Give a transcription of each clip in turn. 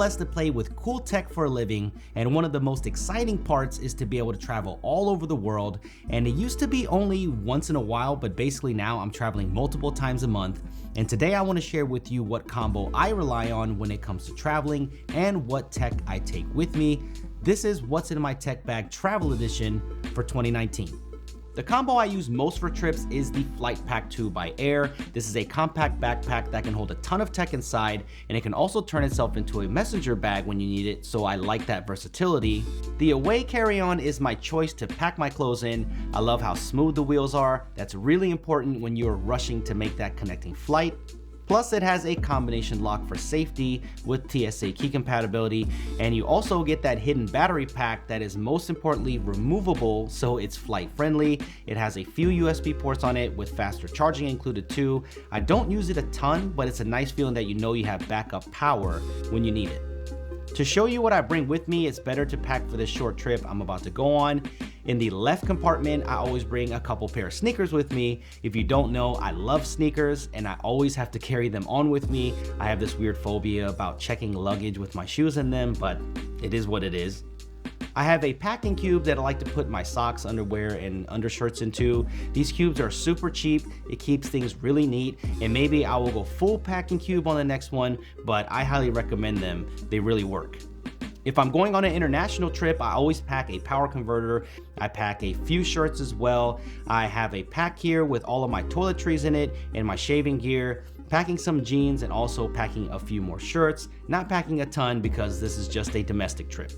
blessed to play with cool tech for a living, and one of the most exciting parts is to be able to travel all over the world. And it used to be only once in a while, but basically now I'm traveling multiple times a month. And today I want to share with you what combo I rely on when it comes to traveling and what tech I take with me. This is What's in My Tech Bag Travel Edition for 2019. The combo I use most for trips is the Flight Pack 2 by Air. This is a compact backpack that can hold a ton of tech inside, and it can also turn itself into a messenger bag when you need it, so I like that versatility. The Away carry-on is my choice to pack my clothes in. I love how smooth the wheels are. That's really important when you're rushing to make that connecting flight. Plus, it has a combination lock for safety with TSA key compatibility, and you also get that hidden battery pack that is most importantly removable, so it's flight friendly. It has a few USB ports on it with faster charging included too. I don't use it a ton, but it's a nice feeling that you know you have backup power when you need it. To show you what I bring with me, it's better to pack for this short trip I'm about to go on. In the left compartment, I always bring a couple pair of sneakers with me. If you don't know, I love sneakers and I always have to carry them on with me. I have this weird phobia about checking luggage with my shoes in them, but it is what it is. I have a packing cube that I like to put my socks, underwear, and undershirts into. These cubes are super cheap. It keeps things really neat, and maybe I will go full packing cube on the next one, but I highly recommend them. They really work. If I'm going on an international trip, I always pack a power converter. I pack a few shirts as well. I have a pack here with all of my toiletries in it and my shaving gear, packing some jeans, and also packing a few more shirts. Not packing a ton because this is just a domestic trip.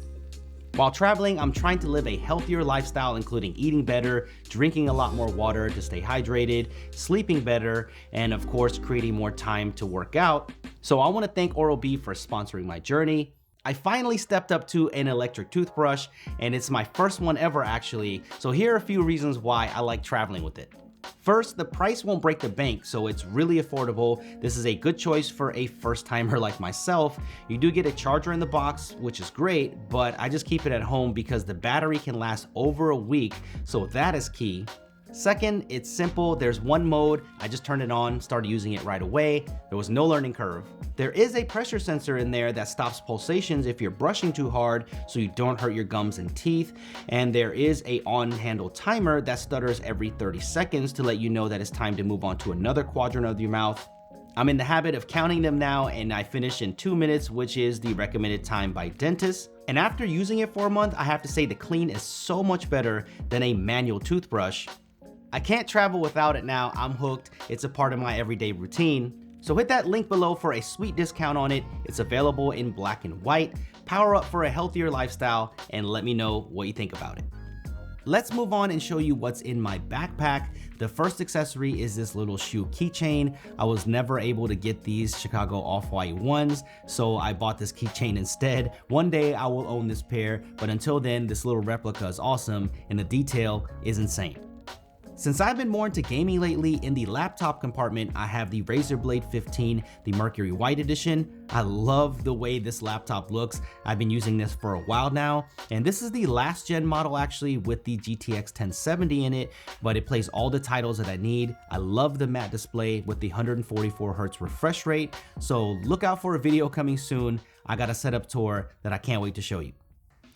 While traveling, I'm trying to live a healthier lifestyle, including eating better, drinking a lot more water to stay hydrated, sleeping better, and of course, creating more time to work out. So I want to thank Oral-B for sponsoring my journey. I finally stepped up to an electric toothbrush, and it's my first one ever actually. So here are a few reasons why I like traveling with it. First, the price won't break the bank, so it's really affordable. This is a good choice for a first-timer like myself. You do get a charger in the box, which is great, but I just keep it at home because the battery can last over a week, so that is key. Second, it's simple. There's one mode. I just turned it on, started using it right away. There was no learning curve. There is a pressure sensor in there that stops pulsations if you're brushing too hard so you don't hurt your gums and teeth. And there is a on-handle timer that stutters every 30 seconds to let you know that it's time to move on to another quadrant of your mouth. I'm in the habit of counting them now, and I finish in 2 minutes, which is the recommended time by dentists. And after using it for a month, I have to say the clean is so much better than a manual toothbrush. I can't travel without it now. I'm hooked. It's a part of my everyday routine. So hit that link below for a sweet discount on it. It's available in black and white. Power up for a healthier lifestyle and let me know what you think about it. Let's move on and show you what's in my backpack. The first accessory is this little shoe keychain. I was never able to get these Chicago Off White ones, so I bought this keychain instead. One day I will own this pair, but until then, this little replica is awesome and the detail is insane. Since I've been more into gaming lately, in the laptop compartment, I have the Razer Blade 15, the Mercury White Edition. I love the way this laptop looks. I've been using this for a while now, and this is the last gen model actually with the GTX 1070 in it, but it plays all the titles that I need. I love the matte display with the 144 Hz refresh rate, so look out for a video coming soon. I got a setup tour that I can't wait to show you.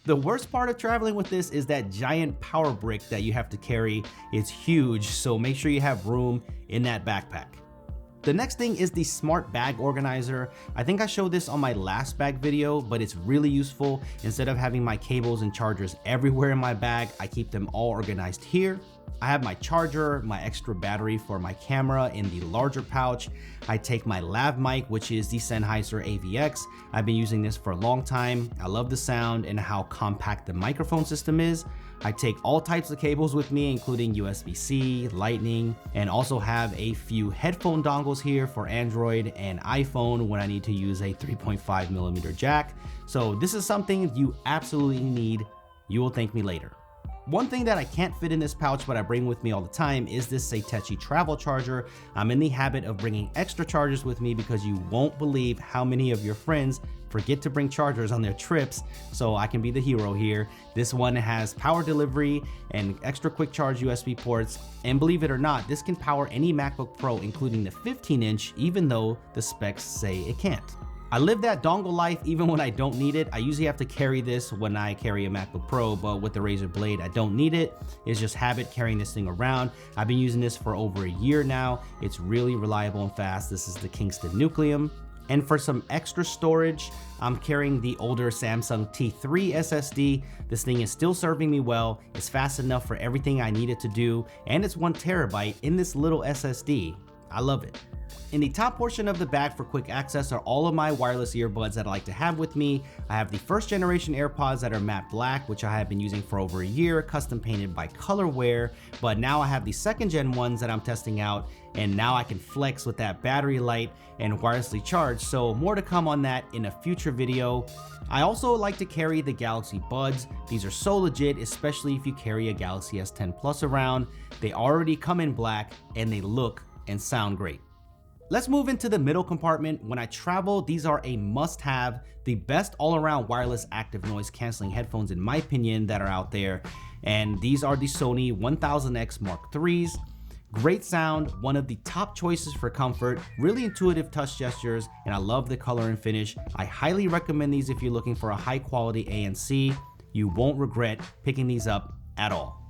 The worst part of traveling with this is that giant power brick that you have to carry. It's huge, so make sure you have room in that backpack. The next thing is the smart bag organizer. I think I showed this on my last bag video, but it's really useful. Instead of having my cables and chargers everywhere in my bag, I keep them all organized here. I have my charger, my extra battery for my camera in the larger pouch. I take my lav mic, which is the Sennheiser AVX. I've been using this for a long time. I love the sound and how compact the microphone system is. I take all types of cables with me, including USB-C, Lightning, and also have a few headphone dongles here for Android and iPhone when I need to use a 3.5mm jack. So this is something you absolutely need. You will thank me later. One thing that I can't fit in this pouch but I bring with me all the time is this Satechi travel charger. I'm in the habit of bringing extra chargers with me because you won't believe how many of your friends forget to bring chargers on their trips, so I can be the hero here. This one has power delivery and extra quick charge USB ports, and believe it or not, this can power any MacBook Pro including the 15-inch even though the specs say it can't. I live that dongle life even when I don't need it. I usually have to carry this when I carry a MacBook Pro, but with the Razer Blade, I don't need it. It's just habit carrying this thing around. I've been using this for over a year now. It's really reliable and fast. This is the Kingston Nucleum. And for some extra storage, I'm carrying the older Samsung T3 SSD. This thing is still serving me well. It's fast enough for everything I need it to do, and it's 1 terabyte in this little SSD. I love it. In the top portion of the bag for quick access are all of my wireless earbuds that I like to have with me. I have the first generation AirPods that are matte black, which I have been using for over a year, custom painted by Colorware, but now I have the second gen ones that I'm testing out, and now I can flex with that battery light and wirelessly charge, so more to come on that in a future video. I also like to carry the Galaxy Buds. These are so legit, especially if you carry a Galaxy S10 Plus around. They already come in black and they look and sound great. Let's move into the middle compartment. When I travel, these are a must-have, the best all-around wireless active noise canceling headphones in my opinion that are out there. And these are the Sony 1000X Mark IIIs. Great sound, one of the top choices for comfort, really intuitive touch gestures, and I love the color and finish. I highly recommend these if you're looking for a high quality ANC. You won't regret picking these up at all.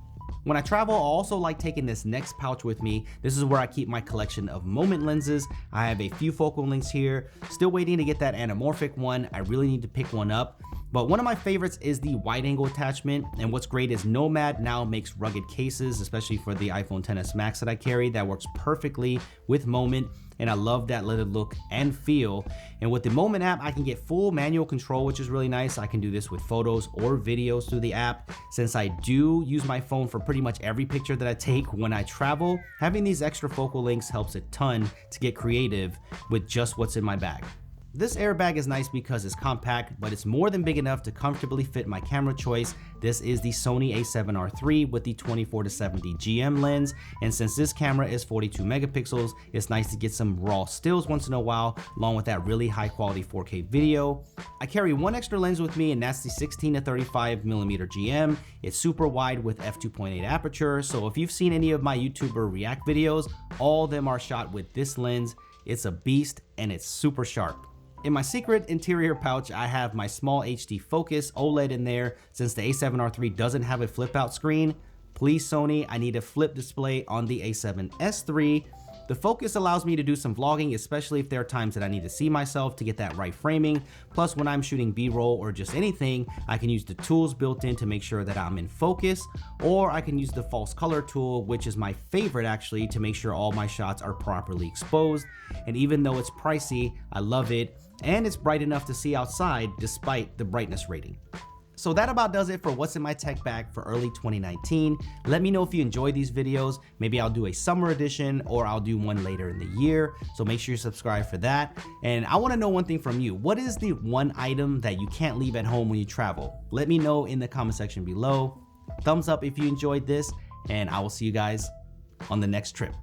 When I travel, I also like taking this next pouch with me. This is where I keep my collection of Moment lenses. I have a few focal lengths here. Still waiting to get that anamorphic one. I really need to pick one up. But one of my favorites is the wide angle attachment. And what's great is Nomad now makes rugged cases, especially for the iPhone XS Max that I carry, that works perfectly with Moment. And I love that leather look and feel. And with the Moment app, I can get full manual control, which is really nice. I can do this with photos or videos through the app. Since I do use my phone for pretty much every picture that I take when I travel, having these extra focal lengths helps a ton to get creative with just what's in my bag. This airbag is nice because it's compact, but it's more than big enough to comfortably fit my camera choice. This is the Sony A7R3 with the 24-70 GM lens, and since this camera is 42 megapixels, it's nice to get some raw stills once in a while, along with that really high quality 4K video. I carry one extra lens with me, and that's the 16-35 millimeter GM. It's super wide with f2.8 aperture, so if you've seen any of my YouTuber react videos, all of them are shot with this lens. It's a beast and it's super sharp. In my secret interior pouch, I have my small HD focus OLED in there. Since the A7R3 doesn't have a flip out screen, please Sony, I need a flip display on the A7S3. The focus allows me to do some vlogging, especially if there are times that I need to see myself to get that right framing. Plus, when I'm shooting B-roll or just anything, I can use the tools built in to make sure that I'm in focus, or I can use the false color tool, which is my favorite actually, to make sure all my shots are properly exposed. And even though it's pricey, I love it, and it's bright enough to see outside despite the brightness rating. So that about does it for what's in my tech bag for early 2019. Let me know if you enjoy these videos. Maybe I'll do a summer edition or I'll do one later in the year. So make sure you subscribe for that. And I want to know one thing from you. What is the one item that you can't leave at home when you travel? Let me know in the comment section below. Thumbs up if you enjoyed this, and I will see you guys on the next trip.